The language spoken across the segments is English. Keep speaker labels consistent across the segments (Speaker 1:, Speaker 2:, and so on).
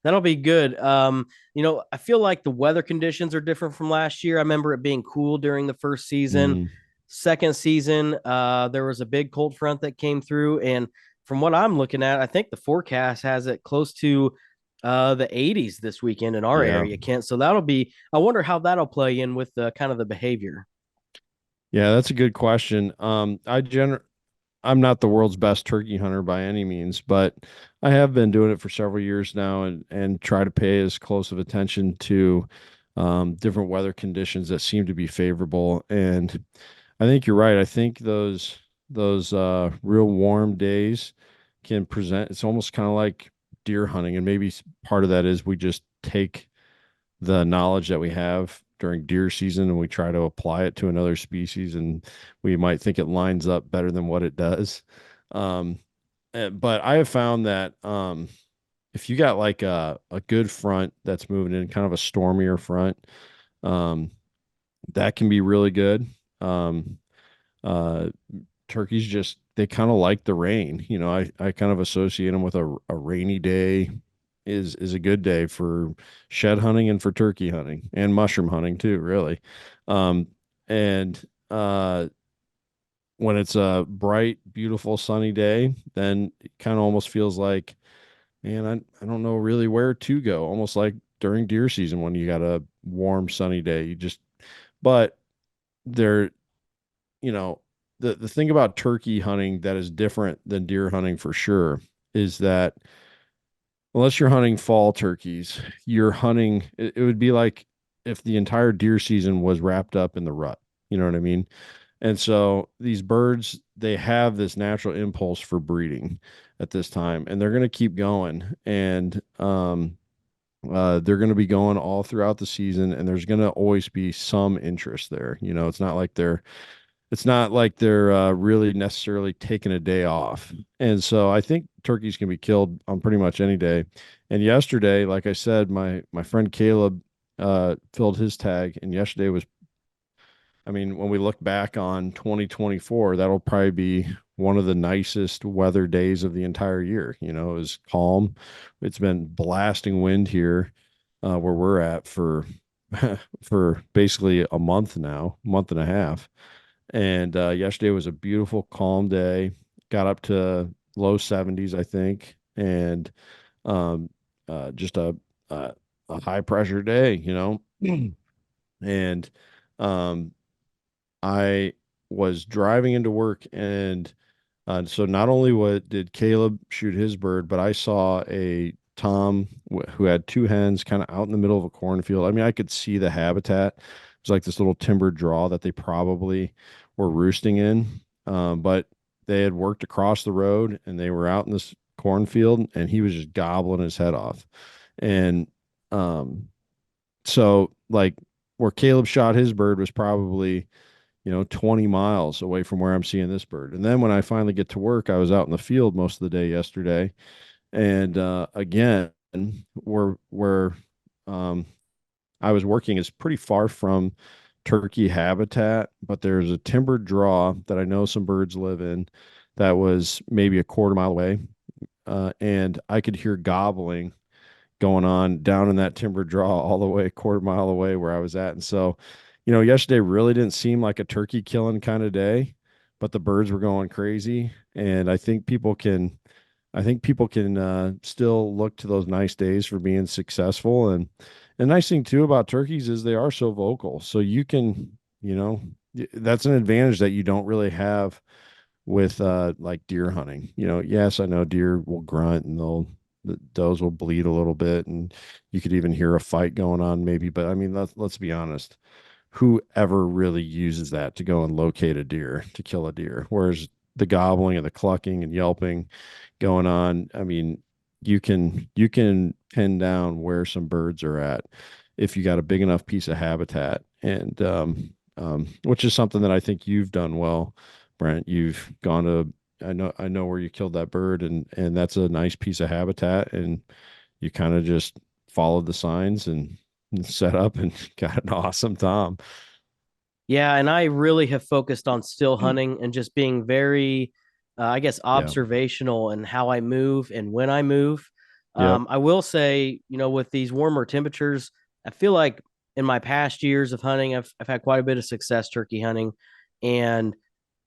Speaker 1: That'll be good. I feel like the weather conditions are different from last year. I remember it being cool during the first season.
Speaker 2: Mm,
Speaker 1: Second season, there was a big cold front that came through, and from what I'm looking at, I think the forecast has it close to the 80s this weekend in our
Speaker 2: yeah.
Speaker 1: area, Kent. So that'll be. I wonder how that'll play in with the kind of the behavior.
Speaker 2: Yeah, that's a good question. I'm not the world's best turkey hunter by any means, but I have been doing it for several years now and try to pay as close of attention to different weather conditions that seem to be favorable. And I think you're right. I think those real warm days can present. It's almost kind of like deer hunting, and maybe part of that is we just take the knowledge that we have during deer season and we try to apply it to another species, and we might think it lines up better than what it does. Um, but I have found that if you got like a good front that's moving in, kind of a stormier front, um, that can be really good. Um, uh, Turkeys just they kind of like the rain. I kind of associate them with a rainy day is a good day for shed hunting and for turkey hunting and mushroom hunting too, really. Um, and when it's a bright, beautiful, sunny day, then it kind of almost feels like, man, I don't know really where to go. Almost like during deer season when you got a warm, sunny day. But there, you know, the thing about turkey hunting that is different than deer hunting for sure is that unless you're hunting fall turkeys, you're hunting, it would be like if the entire deer season was wrapped up in the rut. You know what I mean? And so these birds, they have this natural impulse for breeding at this time, and they're going to keep going. And they're going to be going all throughout the season, and there's going to always be some interest there. It's not like they're really necessarily taking a day off. And so I think turkeys can be killed on pretty much any day. And yesterday, like I said, my friend Caleb filled his tag, and yesterday was, I mean, when we look back on 2024, that'll probably be one of the nicest weather days of the entire year. It was calm. It's been blasting wind here where we're at for for basically a month now, month and a half. And yesterday was a beautiful, calm day. Got up to low 70s, I think, and um, just a high pressure day. And um, I was driving into work, and so not only what did Caleb shoot his bird, but I saw a tom who had two hens kind of out in the middle of a cornfield. I mean, I could see the habitat. It was like this little timbered draw that they probably were roosting in. But they had worked across the road and they were out in this cornfield, and he was just gobbling his head off. And um, so like where Caleb shot his bird was probably 20 miles away from where I'm seeing this bird. And then when I finally get to work, I was out in the field most of the day yesterday. And again, where um, I was working is pretty far from turkey habitat, but there's a timbered draw that I know some birds live in that was maybe a quarter mile away. And I could hear gobbling going on down in that timber draw all the way a quarter mile away where I was at. And so, yesterday really didn't seem like a turkey killing kind of day, but the birds were going crazy. And I think people can still look to those nice days for being successful. And the nice thing too about turkeys is they are so vocal. So that's an advantage that you don't really have with like deer hunting. Yes, I know deer will grunt and the does will bleed a little bit, and you could even hear a fight going on maybe. But I mean, let's be honest. Whoever really uses that to go and locate a deer to kill a deer? Whereas the gobbling and the clucking and yelping going on, I mean, you can pin down where some birds are at if you got a big enough piece of habitat, and which is something that I think you've done well, Brent. You've gone to I know where you killed that bird, and that's a nice piece of habitat, and you kind of just followed the signs and set up and got an awesome tom.
Speaker 1: Yeah, and I really have focused on still hunting and just being very, I guess,
Speaker 2: Yeah.
Speaker 1: observational in how I move and when I move.
Speaker 2: Yep.
Speaker 1: I will say, with these warmer temperatures, I feel like in my past years of hunting, I've had quite a bit of success turkey hunting. And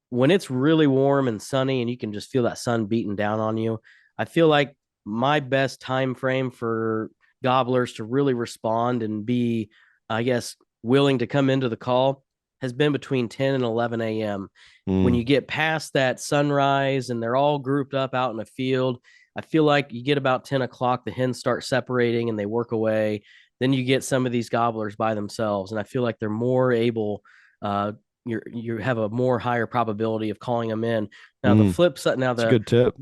Speaker 1: when it's really warm and sunny and you can just feel that sun beating down on you, I feel like my best time frame for gobblers to really respond and be, I guess, willing to come into the call has been between 10 and 11 a.m. When you
Speaker 2: Mm.
Speaker 1: get past that sunrise and they're all grouped up out in a field, I feel like you get about 10 o'clock, the hens start separating and they work away. Then you get some of these gobblers by themselves. And I feel like they're more able, you have a more higher probability of calling them in. Now the
Speaker 2: Mm.
Speaker 1: flip side, now
Speaker 2: It's a
Speaker 1: the
Speaker 2: good tip.